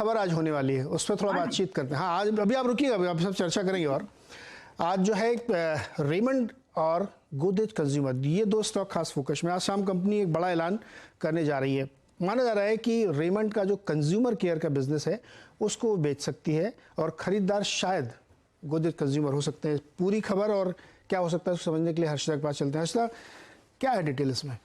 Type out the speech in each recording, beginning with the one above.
खबर आज होने वाली है, उस पर थोड़ा बातचीत करते हैं। हाँ, आज अभी आप रुकिएगा, अभी आप सब चर्चा करेंगे। और आज जो है रेमंड और गोदरेज कंज्यूमर, ये दो स्टॉक खास फोकस में। आज शाम कंपनी एक बड़ा ऐलान करने जा रही है। माना जा रहा है कि रेमंड का जो कंज्यूमर केयर का बिजनेस है उसको बेच सकती है और खरीदार शायद गोदरेज कंज्यूमर हो सकते हैं। पूरी खबर और क्या हो सकता है उसको समझने के लिए हर्षिता के पास चलते हैं। हर्षिता, क्या है डिटेल इसमें?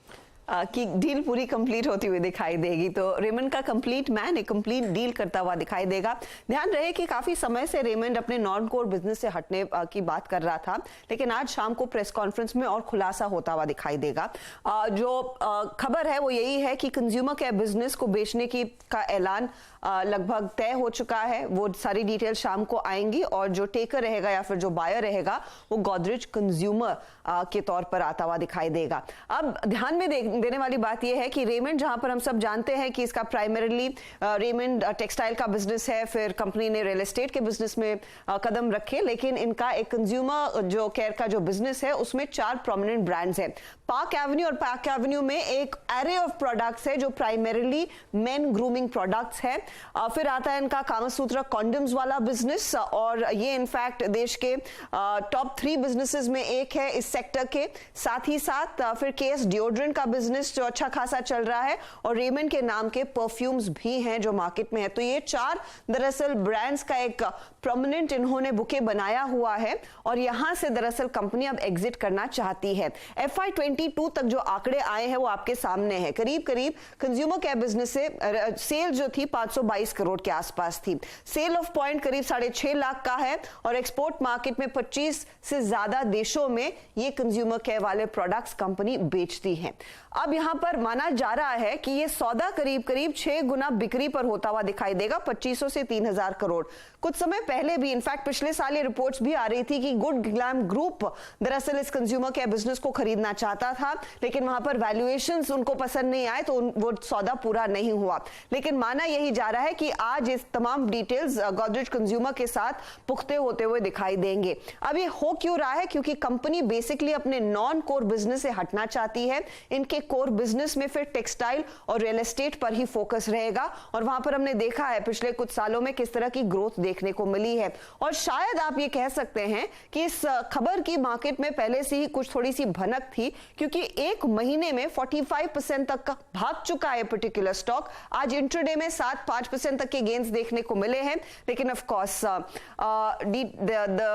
कि डील पूरी कंप्लीट होती हुई दिखाई देगी, तो रेमंड का कंप्लीट मैन एक कंप्लीट डील करता हुआ दिखाई देगा। ध्यान रहे कि काफी समय से रेमंड अपने नॉन कोर बिजनेस से हटने की बात कर रहा था, लेकिन आज शाम को प्रेस कॉन्फ्रेंस में और खुलासा होता हुआ दिखाई देगा। जो खबर है वो यही है कि कंज्यूमर केयर बिजनेस को बेचने का ऐलान लगभग तय हो चुका है। वो सारी डिटेल शाम को आएंगी और जो टेकर रहेगा या फिर जो बायर रहेगा वो गोदरेज कंज्यूमर के तौर पर आता हुआ दिखाई देगा। अब ध्यान में देने वाली बात यह है कि रेमंड, जहां पर हम सब जानते हैं कि इसका प्राइमरीली रेमंड टेक्सटाइल का बिजनेस है, फिर कंपनी ने रियल एस्टेट के बिजनेस में कदम रखे, लेकिन इनका एक कंज्यूमर जो केयर का जो बिजनेस है उसमें 4 प्रोमिनेंट ब्रांड्स हैं। पार्क एवेन्यू, और पार्क एवेन्यू में एक एरे ऑफ प्रोडक्ट्स है जो प्राइमरीली मेन ग्रूमिंग प्रोडक्ट्स है। फिर आता है इनका कामसूत्र कॉन्डम्स वाला बिजनेस, और ये इनफैक्ट देश के टॉप 3 बिजनेसेस में एक है इस सेक्टर के। साथ ही साथ फिर केएस डिओड्रेंट का बिजनेस जो अच्छा खासा चल रहा है, और रेमंड के नाम के परफ्यूम्स भी हैं जो मार्केट में है। तो ये 4 दरअसल ब्रांड्स का एक प्रोमिनेंट इन्होंने बुके बनाया हुआ है, और यहां से दरअसल कंपनी अब एग्जिट करना चाहती है। FY22 तक जो आंकड़े आए हैं वो आपके सामने है। करीब करीब कंज्यूमर केयर बिजनेस से सेल जो थी 522 करोड़ के आसपास थी। सेल ऑफ पॉइंट करीब 6.5 लाख का है, और एक्सपोर्ट मार्केट में 25 से ज्यादा देशों में ये कंज्यूमर केयर वाले प्रोडक्ट्स कंपनी बेचती है। अब यहां पर माना जा रहा है कि ये सौदा करीब करीब 6 गुना बिक्री पर होता हुआ दिखाई देगा, 2500 से 3000 करोड़। कुछ समय पहले भी, इनफैक्ट पिछले साल ये रिपोर्ट्स भी आ रही थी कि गुड ग्लैम ग्रुप दरअसल इस कंज्यूमर केयर बिजनेस को खरीदना चाहता था, लेकिन वहां पर वैल्यूएशंस उनको पसंद नहीं आए, तो वो सौदा पूरा नहीं हुआ। लेकिन माना यही जा रहा है कि आज इस तमाम डिटेल्स गोदरेज कंज्यूमर के साथ पुख्ते होते हुए दिखाई देंगे। अब ये हो क्यों रहा है? क्योंकि कंपनी बेसिकली अपने नॉन कोर बिजनेस से हटना चाहती है। इनके कोर बिजनेस में फिर टेक्सटाइल और रियल एस्टेट पर ही फोकस रहेगा, और वहां पर हमने देखा है पिछले कुछ सालों में किस तरह की ग्रोथ देखने को मिली है। और शायद आप ये कह सकते हैं कि इस खबर की मार्केट में पहले से ही कुछ थोड़ी सी भनक थी, क्योंकि एक महीने में 45% तक का भाग चुका है पर्टिकुलर स्टॉक। आज इंट्राडे में 7-5% तक के गेन्स देखने को मिले हैं, लेकिन of course the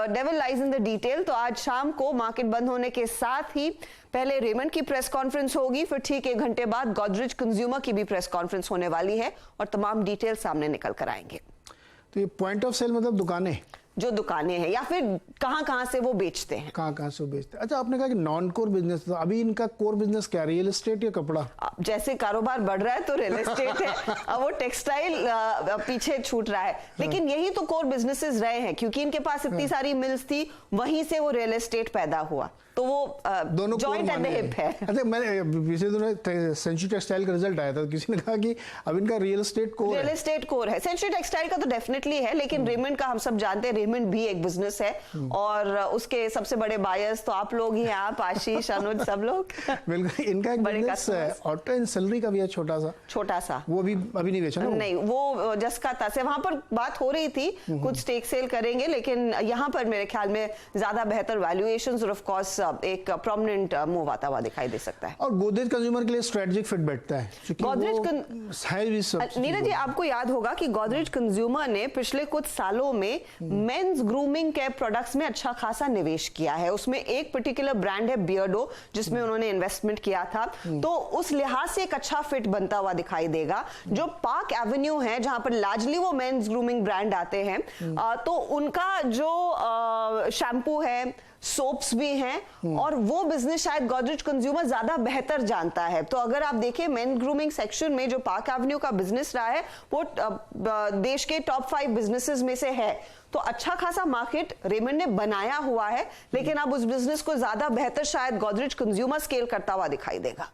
devil lies in the detail. तो आज शाम को मार्केट बंद होने के साथ ही पहले रेमंड की प्रेस कॉन्फ्रेंस होगी, फिर ठीक 1 घंटे बाद गोदरेज कंज्यूमर की भी प्रेस कॉन्फ्रेंस होने वाली है, और तमाम डिटेल सामने निकल कर आएंगे। तो ये पॉइंट ऑफ सेल मतलब दुकानें, जो दुकानें हैं, या फिर कहां से वो बेचते हैं, कहां से वो बेचते हैं। अच्छा, आपने कहा कि नॉन कोर बिजनेस, तो अभी इनका कोर बिजनेस क्या, रियल एस्टेट या कपड़ा? जैसे कारोबार बढ़ रहा है तो रियल एस्टेट है, अब वो टेक्सटाइल पीछे छूट रहा है, लेकिन यही तो कोर बिजनेसेस रहे हैं, क्योंकि इनके पास इतनी सारी मिल्स थी, वहीं से वो रियल एस्टेट पैदा हुआ, तो वो दोनों जॉइंट एट द हिप है। अच्छा, मैंने पिछले दिनों सेंचुरी टेक्सटाइल का रिजल्ट आया था, किसी ने कहा कि अब इनका रियल एस्टेट कोर है। सेंचुरी टेक्सटाइल का तो डेफिनेटली है, लेकिन रेमंड का हम सब जानते हैं, रेमंड भी एक बिजनेस है, और उसके सबसे बड़े बायर्स तो आप लोग ही हैं, आप, आशीष, अनुज, सब लोग। बिल्कुल, इनका एक बिजनेस ऑटो एंसिलरी का भी है, छोटा सा, वो अभी नहीं बेचा ना? नहीं, वो जसकाता से वहां पर बात हो रही थी, कुछ स्टेक सेल करेंगे, लेकिन यहां पर मेरे ख्याल में ज्यादा बेहतर वैल्यूएशंस और ऑफ कोर्स एक प्रोमिनेंट मूव आता हुआ दिखाई दे सकता है। और गोदरेज कंज्यूमर के लिए स्ट्रेटेजिक फिट बैठता है, नीरज जी, आपको याद होगा कि गोदरेज कंज्यूमर ने पिछले कुछ सालों में मेंस ग्रूमिंग केयर प्रोडक्ट्स में अच्छा खासा निवेश किया है। उसमें एक पर्टिकुलर ब्रांड है बियर्डो, जिसमें उन्होंने इन्वेस्टमेंट किया था, तो उस लिहाज से एक अच्छा फिट बनता हुआ दिखाई देगा। जो पार्क एवेन्यू है, जहां पर लार्जली वो मेंस ग्रूमिंग ब्रांड आते हैं, तो उनका जो शैम्पू है, सोप्स भी हैं, और वो बिजनेस शायद गोदरेज कंज्यूमर ज्यादा बेहतर जानता है। तो अगर आप देखें मेन ग्रूमिंग सेक्शन में जो पार्क एवेन्यू का बिजनेस रहा है, वो देश के टॉप 5 बिजनेसेस में से है। तो अच्छा खासा मार्केट रेमंड ने बनाया हुआ है, लेकिन अब उस बिजनेस को ज्यादा बेहतर शायद गोदरेज कंज्यूमर स्केल करता हुआ दिखाई देगा।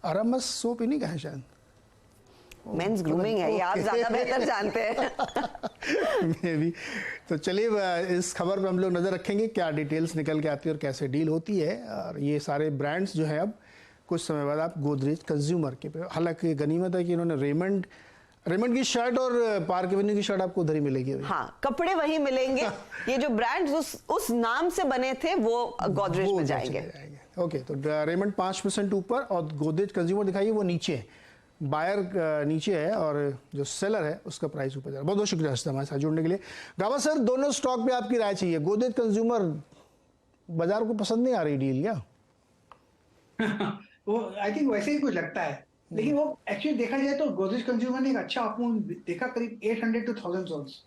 अरामस सोप ही नहीं कहा शायद, मेंस ग्रूमिंग है, ये आप ज्यादा बेहतर जानते हैं। मे भी। तो चलिए, इस खबर पर हम लोग नजर रखेंगे, क्या डिटेल्स निकल के आती है और कैसे डील होती है। और ये सारे ब्रांड्स जो है अब कुछ समय बाद आप गोदरेज कंज्यूमर के पे, हालांकि गनीमत है कि इन्होंने रेमंड रेमंड की शर्ट और पार्क एवेन्यू की शर्ट आपको उधर ही मिलेगी अभी। हाँ, कपड़े वहीं मिलेंगे। ये जो ब्रांड्स उस नाम से बने थे वो गोदरेज में जाएंगे। ओके, तो रेमंड 5% ऊपर और गोदरेज कंज्यूमर दिखाइए वो नीचे है, बायर नीचे है और जो सेलर है उसका प्राइस ऊपर जा रहा है। बहुत बहुत शुक्रिया हर्षित हमारे साथ जुड़ने के लिए। गावा सर, दोनों स्टॉक पे आपकी राय चाहिए। गोदरेज कंज्यूमर बाजार को पसंद नहीं आ रही डील क्या? वो आई थिंक वैसे ही कुछ लगता है, लेकिन वो एक्चुअली देखा जाए तो गोदरेज कंज्यूमर ने एक अच्छा अपमूव देखा, करीब 800 to 1000 जोन्स।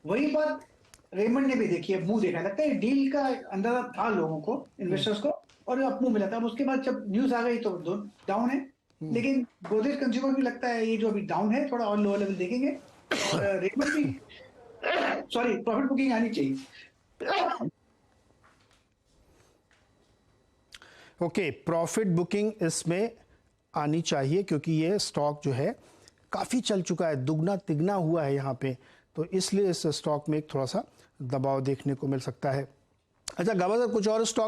वही बात रेमंड ने भी देखी है, मुंह देखा। लगता है डील का अंदाजा था लोगों को, इन्वेस्टर्स को, और अपमूव मिला था। अब उसके बाद जब न्यूज आ गई तो डाउन है, लेकिन गोदरेज कंज्यूमर भी लगता है ये जो अभी डाउन है थोड़ा और लोअर लेवल देखेंगे। और रेमंड भी सॉरी प्रॉफिट बुकिंग आनी चाहिए। ओके, प्रॉफिट बुकिंग इसमें आनी चाहिए क्योंकि ये स्टॉक जो है काफ़ी चल चुका है, दुगना तिगना हुआ है यहाँ पे, तो इसलिए इस स्टॉक में एक थोड़ा सा दबाव देखने को मिल सकता है। अच्छा गावा सर, कुछ और स्टॉक